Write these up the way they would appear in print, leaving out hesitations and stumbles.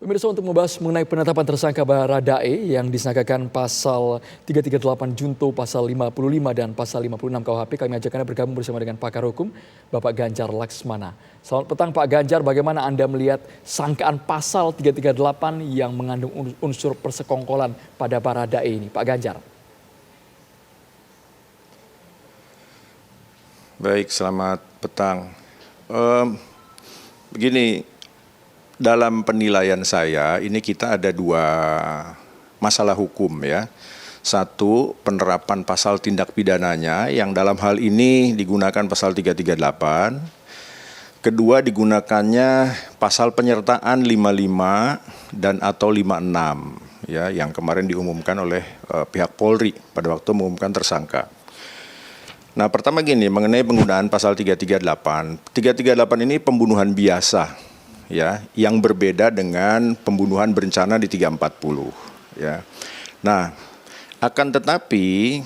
Pemirsa, untuk membahas mengenai penetapan tersangka Baradae yang disangkakan pasal 338 Junto, pasal 55 dan pasal 56 KUHP, kami ajak Anda bergabung bersama dengan pakar hukum Bapak Ganjar Laksmana. Selamat petang Pak Ganjar, bagaimana Anda melihat sangkaan pasal 338 yang mengandung unsur persekongkolan pada Baradae ini, Pak Ganjar? Baik, selamat petang. Begini, dalam penilaian saya ini kita ada dua masalah hukum ya. Satu, penerapan pasal tindak pidananya yang dalam hal ini digunakan pasal 338. Kedua, digunakannya pasal penyertaan 55 dan atau 56 ya, yang kemarin diumumkan oleh pihak Polri pada waktu mengumumkan tersangka. Nah, pertama gini, mengenai penggunaan pasal 338. 338 ini pembunuhan biasa ya, yang berbeda dengan pembunuhan berencana di 340 ya. Nah, akan tetapi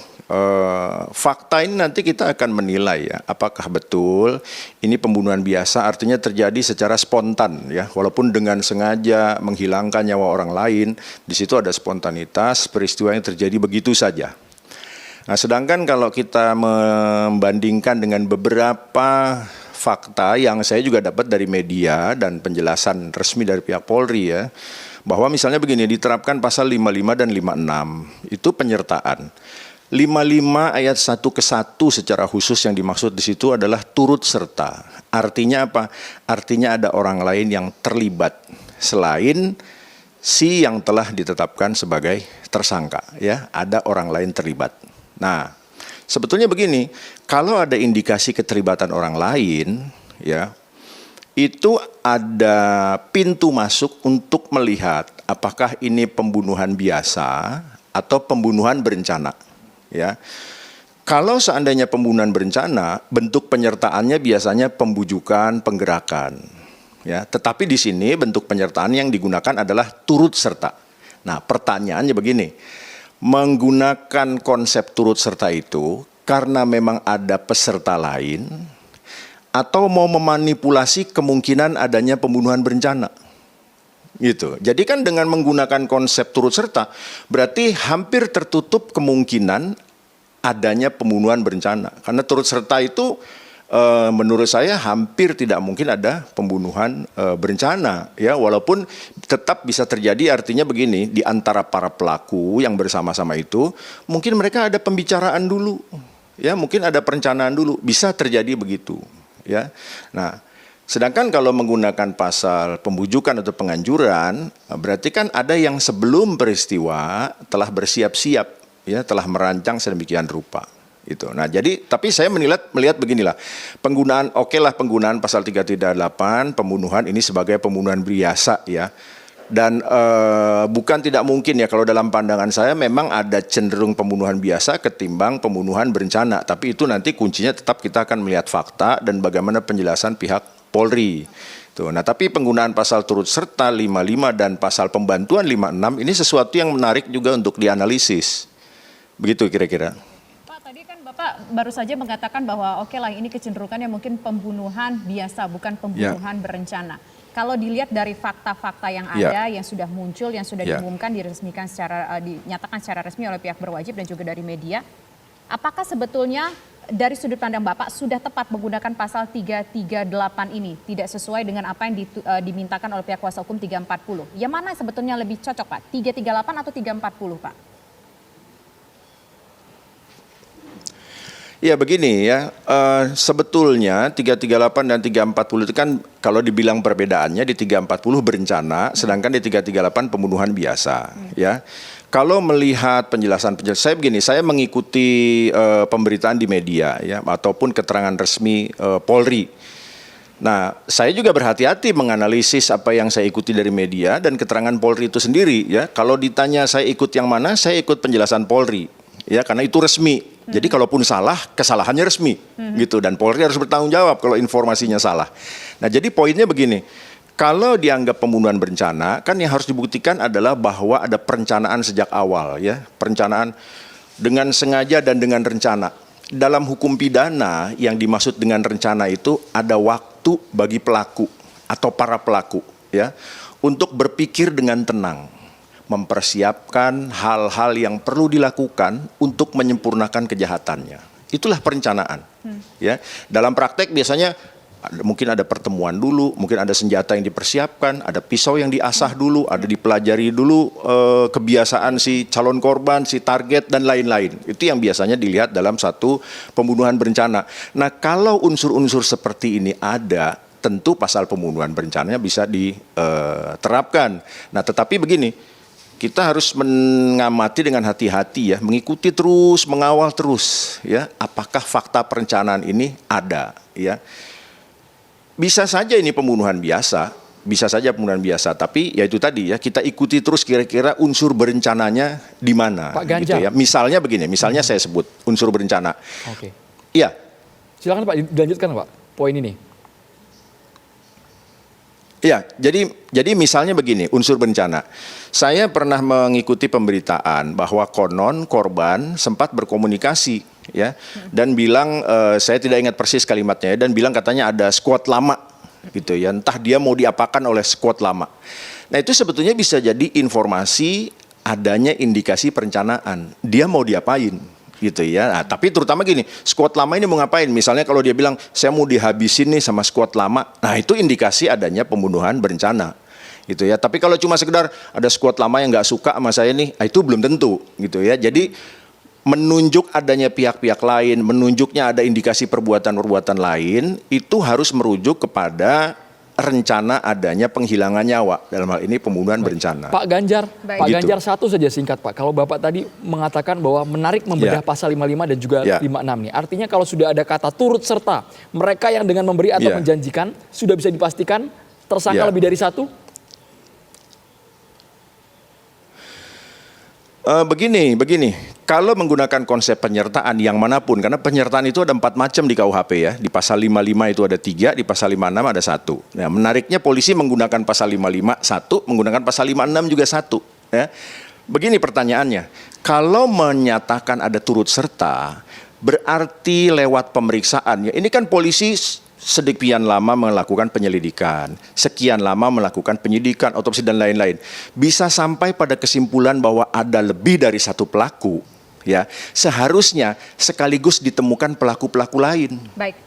fakta ini nanti kita akan menilai ya, apakah betul ini pembunuhan biasa, artinya terjadi secara spontan ya, walaupun dengan sengaja menghilangkan nyawa orang lain, di situ ada spontanitas, peristiwa yang terjadi begitu saja. Nah, sedangkan kalau kita membandingkan dengan beberapa fakta yang saya juga dapat dari media dan penjelasan resmi dari pihak Polri ya, bahwa misalnya begini, diterapkan pasal 55 dan 56, itu penyertaan. 55 ayat 1 ke 1 secara khusus yang dimaksud di situ adalah turut serta. Artinya apa? Artinya ada orang lain yang terlibat selain si yang telah ditetapkan sebagai tersangka ya, ada orang lain terlibat. Nah, sebetulnya begini, kalau ada indikasi keterlibatan orang lain, ya, itu ada pintu masuk untuk melihat apakah ini pembunuhan biasa atau pembunuhan berencana, ya. Kalau seandainya pembunuhan berencana, bentuk penyertaannya biasanya pembujukan, penggerakan, ya. Tetapi di sini bentuk penyertaan yang digunakan adalah turut serta. Nah, pertanyaannya begini. Menggunakan konsep turut serta itu karena memang ada peserta lain atau mau memanipulasi kemungkinan adanya pembunuhan berencana gitu. Jadi kan dengan menggunakan konsep turut serta berarti hampir tertutup kemungkinan adanya pembunuhan berencana, karena turut serta itu menurut saya hampir tidak mungkin ada pembunuhan berencana ya, walaupun tetap bisa terjadi. Artinya begini, di antara para pelaku yang bersama-sama itu mungkin mereka ada pembicaraan dulu ya, mungkin ada perencanaan dulu, bisa terjadi begitu ya. Nah, sedangkan kalau menggunakan pasal pembujukan atau penganjuran, berarti kan ada yang sebelum peristiwa telah bersiap-siap ya, telah merancang sedemikian rupa. Itu. Nah, jadi tapi saya melihat beginilah. Penggunaan pasal 338 pembunuhan ini sebagai pembunuhan biasa ya. Dan bukan tidak mungkin ya, kalau dalam pandangan saya memang ada cenderung pembunuhan biasa ketimbang pembunuhan berencana, tapi itu nanti kuncinya tetap kita akan melihat fakta dan bagaimana penjelasan pihak Polri. Tuh. Nah, tapi penggunaan pasal turut serta 55 dan pasal pembantuan 56 ini sesuatu yang menarik juga untuk dianalisis. Begitu kira-kira. Bapak baru saja mengatakan bahwa oke lah, ini kecenderungannya mungkin pembunuhan biasa, bukan pembunuhan berencana. Kalau dilihat dari fakta-fakta yang ada, yang sudah muncul, yang sudah diumumkan, diresmikan dinyatakan secara resmi oleh pihak berwajib dan juga dari media, apakah sebetulnya dari sudut pandang Bapak sudah tepat menggunakan pasal 338 ini, tidak sesuai dengan apa yang dimintakan oleh pihak kuasa hukum 340? Yang mana sebetulnya lebih cocok, Pak? 338 atau 340, Pak? Ya begini ya, sebetulnya 338 dan 340 itu kan kalau dibilang perbedaannya, di 340 berencana, sedangkan di 338 pembunuhan biasa ya. Kalau melihat penjelasan saya begini, saya mengikuti pemberitaan di media ya, ataupun keterangan resmi Polri. Nah, saya juga berhati-hati menganalisis apa yang saya ikuti dari media dan keterangan Polri itu sendiri ya. Kalau ditanya saya ikut yang mana, saya ikut penjelasan Polri ya, karena itu resmi. Jadi kalaupun salah, kesalahannya resmi gitu, dan Polri harus bertanggung jawab kalau informasinya salah. Nah, jadi poinnya begini, kalau dianggap pembunuhan berencana, kan yang harus dibuktikan adalah bahwa ada perencanaan sejak awal ya, perencanaan dengan sengaja dan dengan rencana. Dalam hukum pidana yang dimaksud dengan rencana itu ada waktu bagi pelaku atau para pelaku ya untuk berpikir dengan tenang, mempersiapkan hal-hal yang perlu dilakukan untuk menyempurnakan kejahatannya. Itulah perencanaan. Ya, dalam praktek biasanya mungkin ada pertemuan dulu, mungkin ada senjata yang dipersiapkan, ada pisau yang diasah dulu, ada dipelajari dulu kebiasaan si calon korban, si target, dan lain-lain. Itu yang biasanya dilihat dalam satu pembunuhan berencana. Nah, kalau unsur-unsur seperti ini ada, tentu pasal pembunuhan berencananya bisa diterapkan. Nah, tetapi begini, kita harus mengamati dengan hati-hati ya, mengikuti terus, mengawal terus ya, apakah fakta perencanaan ini ada ya. Bisa saja ini pembunuhan biasa, bisa saja pembunuhan biasa, tapi ya itu tadi ya, kita ikuti terus kira-kira unsur berencananya di mana. Pak Ganjar. Gitu ya. Misalnya begini, misalnya saya sebut unsur berencana. Oke. Iya. Silakan Pak, dilanjutkan Pak, poin ini. Iya, jadi misalnya begini, unsur berencana. Saya pernah mengikuti pemberitaan bahwa konon korban sempat berkomunikasi ya, dan bilang, saya tidak ingat persis kalimatnya ya, dan bilang katanya ada squad lama gitu ya, entah dia mau diapakan oleh squad lama. Nah, itu sebetulnya bisa jadi informasi adanya indikasi perencanaan, dia mau diapain gitu ya. Nah, tapi terutama gini, squad lama ini mau ngapain? Misalnya kalau dia bilang saya mau dihabisin nih sama squad lama, nah itu indikasi adanya pembunuhan berencana gitu ya. Tapi kalau cuma sekedar ada squad lama yang nggak suka sama saya nih, itu belum tentu gitu ya. Jadi menunjuk adanya pihak-pihak lain, menunjuknya ada indikasi perbuatan-perbuatan lain, itu harus merujuk kepada rencana adanya penghilangan nyawa, dalam hal ini pembunuhan berencana. Pak Ganjar, Baik. Pak Gitu. Ganjar, satu saja singkat Pak. Kalau Bapak tadi mengatakan bahwa menarik membedah Ya. pasal 55 dan juga Ya. 56 nih. Artinya kalau sudah ada kata turut serta, mereka yang dengan memberi atau Ya. menjanjikan sudah bisa dipastikan tersangka Ya. lebih dari satu? Begini, kalau menggunakan konsep penyertaan yang manapun, karena penyertaan itu ada 4 macam di KUHP ya, di pasal 55 itu ada 3, di pasal 56 ada 1. Nah, menariknya polisi menggunakan pasal 55 1, menggunakan pasal 56 juga 1. Ya. Begini pertanyaannya, kalau menyatakan ada turut serta, berarti lewat pemeriksaan, ya, ini kan polisi sekian lama melakukan penyelidikan, sekian lama melakukan penyidikan, otopsi dan lain-lain, bisa sampai pada kesimpulan bahwa ada lebih dari satu pelaku, ya seharusnya sekaligus ditemukan pelaku-pelaku lain. Baik.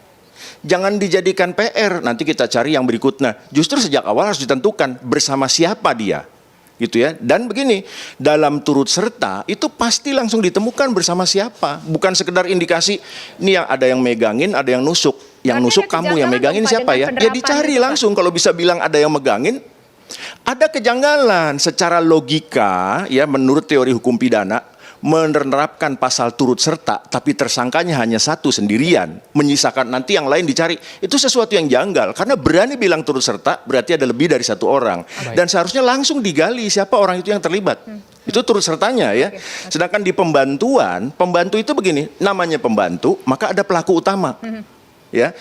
Jangan dijadikan PR, nanti kita cari yang berikutnya. Justru sejak awal harus ditentukan bersama siapa dia. Gitu ya. Dan begini, dalam turut serta itu pasti langsung ditemukan bersama siapa, bukan sekedar indikasi ini yang ada yang megangin, ada yang nusuk. Yang Berarti nusuk ada kamu, yang kejanggalan megangin dong, Pak, siapa dengan ya? Ya penerapan dicari itu, Pak. langsung, kalau bisa bilang ada yang megangin. Ada kejanggalan secara logika ya, menurut teori hukum pidana, menerapkan pasal turut serta tapi tersangkanya hanya satu sendirian, menyisakan nanti yang lain dicari, itu sesuatu yang janggal, karena berani bilang turut serta berarti ada lebih dari satu orang. Dan seharusnya langsung digali siapa orang itu yang terlibat. Itu turut sertanya ya. Sedangkan di pembantuan, pembantu itu begini, namanya pembantu, maka ada pelaku utama. Ya.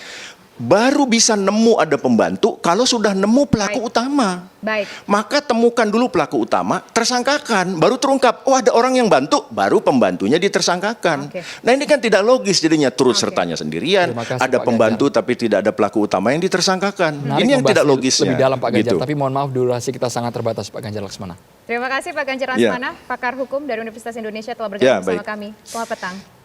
Baru bisa nemu ada pembantu kalau sudah nemu pelaku utama. Baik. Maka temukan dulu pelaku utama, tersangkakan, baru terungkap, oh ada orang yang bantu, baru pembantunya ditersangkakan. Oke. Nah ini kan tidak logis, jadinya turut Oke. sertanya sendirian, Terima kasih, ada Pak pembantu tapi tidak ada pelaku utama yang ditersangkakan. Menarik Ini yang membahas tidak logisnya. lebih dalam Pak Ganjar, Gitu. tapi mohon maaf durasi kita sangat terbatas Pak Ganjar Laksmana. Terima kasih Pak Ganjar Ya. Laksmana, pakar hukum dari Universitas Indonesia telah Ya, bergabung bersama baik. kami. Selamat petang.